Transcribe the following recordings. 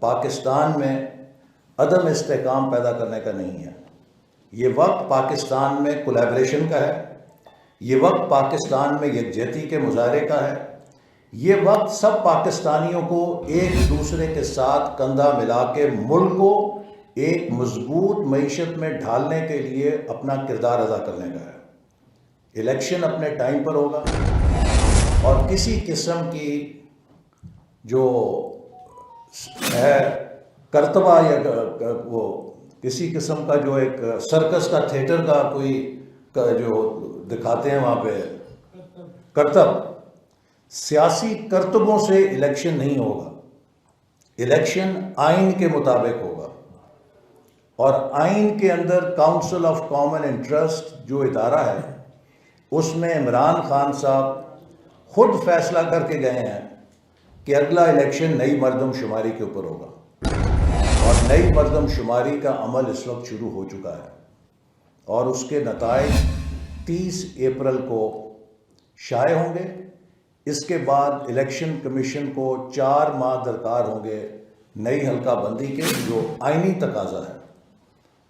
پاکستان میں عدم استحکام پیدا کرنے کا نہیں ہے، یہ وقت پاکستان میں کولیبریشن کا ہے، یہ وقت پاکستان میں یکجہتی کے مظاہرے کا ہے، یہ وقت سب پاکستانیوں کو ایک دوسرے کے ساتھ کندھا ملا کے ملک کو ایک مضبوط معیشت میں ڈھالنے کے لیے اپنا کردار ادا کرنے کا ہے۔ الیکشن اپنے ٹائم پر ہوگا اور کسی قسم کی جو ہے کرتبہ یا وہ کسی قسم کا جو ایک سرکس کا تھیٹر کا کوئی جو دکھاتے ہیں وہاں پہ کرتب، سیاسی کرتبوں سے الیکشن نہیں ہوگا۔ الیکشن آئین کے مطابق ہوگا، اور آئین کے اندر کاؤنسل آف کامن انٹرسٹ جو ادارہ ہے اس میں عمران خان صاحب خود فیصلہ کر کے گئے ہیں کہ اگلا الیکشن نئی مردم شماری کے اوپر ہوگا، اور نئی مردم شماری کا عمل اس وقت شروع ہو چکا ہے، اور اس کے نتائج 30 اپریل کو شائع ہوں گے۔ اس کے بعد الیکشن کمیشن کو 4 ماہ درکار ہوں گے نئی حلقہ بندی کے، جو آئینی تقاضا ہے۔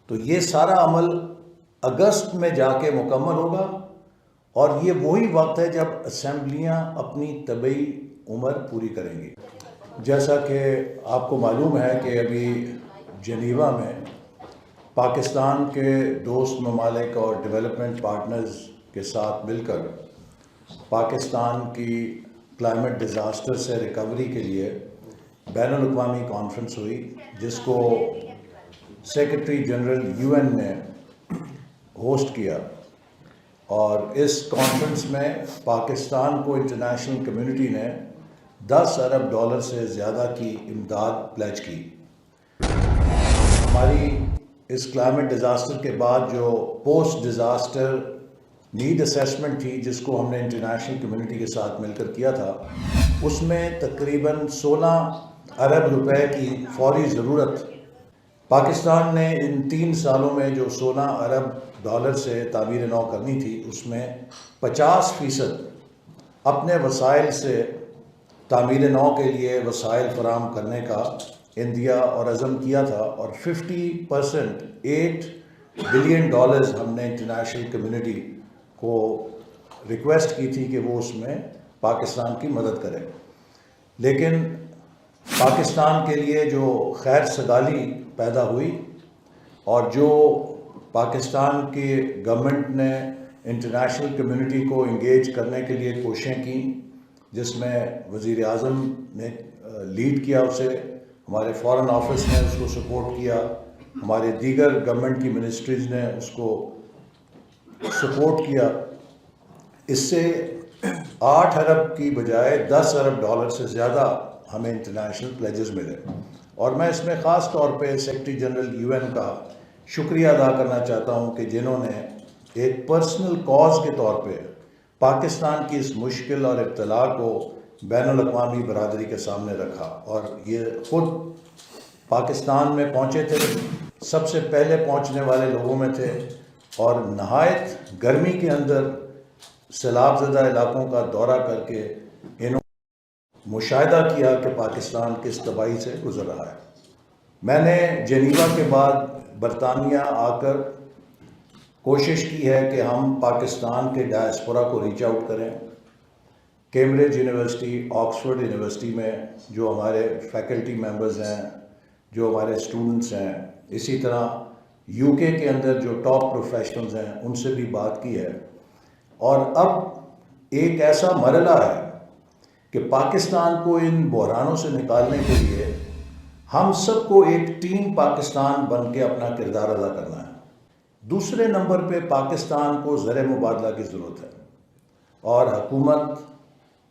تو یہ سارا عمل اگست میں جا کے مکمل ہوگا، اور یہ وہی وقت ہے جب اسمبلیاں اپنی طبعی عمر پوری کریں گی۔ جیسا کہ آپ کو معلوم ہے کہ ابھی جنیوا میں پاکستان کے دوست ممالک اور ڈیولپمنٹ پارٹنرز کے ساتھ مل کر پاکستان کی کلائمیٹ ڈیزاسٹر سے ریکوری کے لیے بین الاقوامی کانفرنس ہوئی، جس کو سیکرٹری جنرل UN نے ہوسٹ کیا، اور اس کانفرنس میں پاکستان کو انٹرنیشنل کمیونٹی نے $10 ارب سے زیادہ کی امداد پلیج کی۔ ہماری اس کلائمیٹ ڈیزاسٹر کے بعد جو پوسٹ ڈیزاسٹر نیڈ اسیسمنٹ تھی، جس کو ہم نے انٹرنیشنل کمیونٹی کے ساتھ مل کر کیا تھا، اس میں تقریباً 16 ارب روپے کی فوری ضرورت پاکستان نے ان 3 سالوں میں جو 16 ارب سے تعمیر نو کرنی تھی، اس میں 50% اپنے وسائل سے تعمیر نو کے لیے وسائل فراہم کرنے کا عندیہ اور عزم کیا تھا، اور 50% $8 بلین ہم نے انٹرنیشنل کمیونٹی کو ریکویسٹ کی تھی کہ وہ اس میں پاکستان کی مدد کرے۔ لیکن پاکستان کے لیے جو خیر سگالی پیدا ہوئی، اور جو پاکستان کی گورنمنٹ نے انٹرنیشنل کمیونٹی کو انگیج کرنے کے لیے کوششیں کی، جس میں وزیر اعظم نے لیڈ کیا اسے، ہمارے فارن آفس نے اس کو سپورٹ کیا، ہمارے دیگر گورنمنٹ کی منسٹریز نے اس کو سپورٹ کیا، اس سے 8 ارب کی بجائے $10 ارب سے زیادہ ہمیں انٹرنیشنل پلیجز ملے۔ اور میں اس میں خاص طور پہ سیکرٹری جنرل UN کا شکریہ ادا کرنا چاہتا ہوں کہ جنہوں نے ایک پرسنل کاز کے طور پہ پاکستان کی اس مشکل اور ابتلا کو بین الاقوامی برادری کے سامنے رکھا، اور یہ خود پاکستان میں پہنچے تھے، سب سے پہلے پہنچنے والے لوگوں میں تھے، اور نہایت گرمی کے اندر سیلاب زدہ علاقوں کا دورہ کر کے انہوں نے مشاہدہ کیا کہ پاکستان کس تباہی سے گزر رہا ہے۔ میں نے جنیوا کے بعد برطانیہ آ کر کوشش کی ہے کہ ہم پاکستان کے ڈائسپورا کو ریچ آؤٹ کریں۔ کیمبرج یونیورسٹی، آکسفورڈ یونیورسٹی میں جو ہمارے فیکلٹی ممبرز ہیں، جو ہمارے اسٹوڈنٹس ہیں، اسی طرح UK کے اندر جو ٹاپ پروفیشنلز ہیں، ان سے بھی بات کی ہے، اور اب ایک ایسا مرحلہ ہے کہ پاکستان کو ان بحرانوں سے نکالنے کے لیے ہم سب کو ایک ٹیم پاکستان بن کے اپنا کردار ادا کرنا ہے۔ دوسرے نمبر پہ پاکستان کو زر مبادلہ کی ضرورت ہے، اور حکومت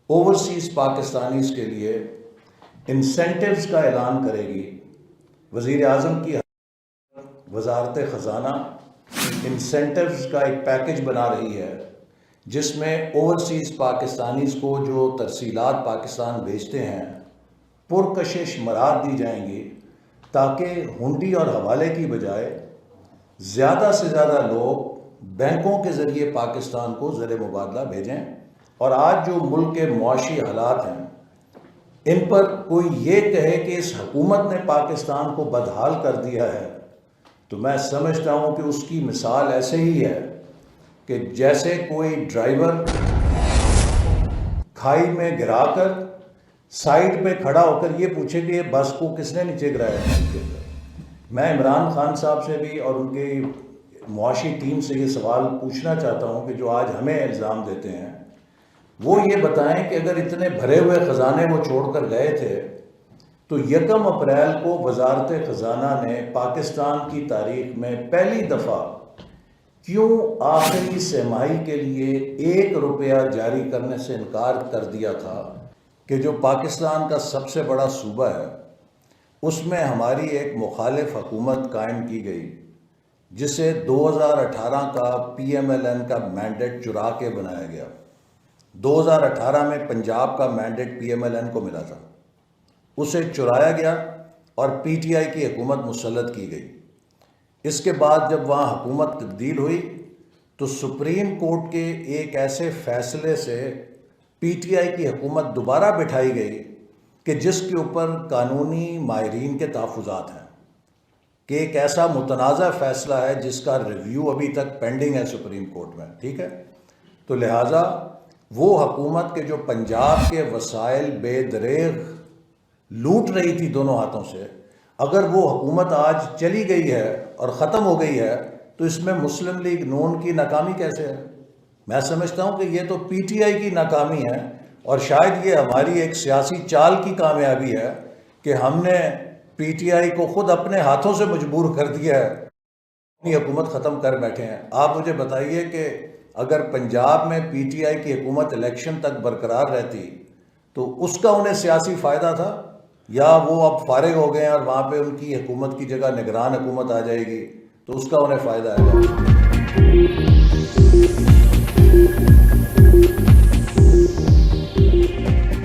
اوورسیز پاکستانیز کے لیے انسینٹیوز کا اعلان کرے گی۔ وزیر اعظم کی وزارت خزانہ انسینٹیوز کا ایک پیکج بنا رہی ہے، جس میں اوورسیز پاکستانیز کو جو ترسیلات پاکستان بھیجتے ہیں پرکشش مراعات دی جائیں گی، تاکہ ہنڈی اور حوالے کی بجائے زیادہ سے زیادہ لوگ بینکوں کے ذریعے پاکستان کو زر مبادلہ بھیجیں۔ اور آج جو ملک کے معاشی حالات ہیں، ان پر کوئی یہ کہے کہ اس حکومت نے پاکستان کو بدحال کر دیا ہے تو میں سمجھتا ہوں کہ اس کی مثال ایسے ہی ہے کہ جیسے کوئی ڈرائیور کھائی میں گرا کر سائڈ پہ کھڑا ہو کر یہ پوچھے کہ یہ بس کو کس نے نیچے گرایا ہے۔ میں عمران خان صاحب سے بھی اور ان کی معاشی ٹیم سے یہ سوال پوچھنا چاہتا ہوں کہ جو آج ہمیں الزام دیتے ہیں وہ یہ بتائیں کہ اگر اتنے بھرے ہوئے خزانے وہ چھوڑ کر گئے تھے تو 1 اپریل کو وزارت خزانہ نے پاکستان کی تاریخ میں پہلی دفعہ کیوں آخری سہ ماہی کے لیے 1 روپیہ جاری کرنے سے انکار کر دیا تھا کہ جو پاکستان کا سب سے بڑا صوبہ ہے اس میں ہماری ایک مخالف حکومت قائم کی گئی جسے 2018 کا پی ایم ایل این کا مینڈیٹ چرا کے بنایا گیا۔ 2018 میں پنجاب کا mandate P M L N کو ملا تھا، اسے چرایا گیا اور پی ٹی آئی کی حکومت مسلط کی گئی۔ اس کے بعد جب وہاں حکومت تبدیل ہوئی تو سپریم کورٹ کے ایک ایسے فیصلے سے پی ٹی آئی کی حکومت دوبارہ بٹھائی گئی کہ جس کے اوپر قانونی ماہرین کے تحفظات ہیں کہ ایک ایسا متنازع فیصلہ ہے جس کا ریویو ابھی تک پینڈنگ ہے سپریم کورٹ میں، ٹھیک ہے؟ تو لہٰذا وہ حکومت کے جو پنجاب کے وسائل بے دریغ لوٹ رہی تھی دونوں ہاتھوں سے، اگر وہ حکومت آج چلی گئی ہے اور ختم ہو گئی ہے تو اس میں مسلم لیگ نون کی ناکامی کیسے ہے؟ میں سمجھتا ہوں کہ یہ تو پی ٹی آئی کی ناکامی ہے اور شاید یہ ہماری ایک سیاسی چال کی کامیابی ہے کہ ہم نے پی ٹی آئی کو خود اپنے ہاتھوں سے مجبور کر دیا ہے، اپنی حکومت ختم کر بیٹھے ہیں۔ آپ مجھے بتائیے کہ اگر پنجاب میں پی ٹی آئی کی حکومت الیکشن تک برقرار رہتی تو اس کا انہیں سیاسی فائدہ تھا، یا وہ اب فارغ ہو گئے ہیں اور وہاں پہ ان کی حکومت کی جگہ نگران حکومت آ جائے گی تو اس کا انہیں فائدہ ہے؟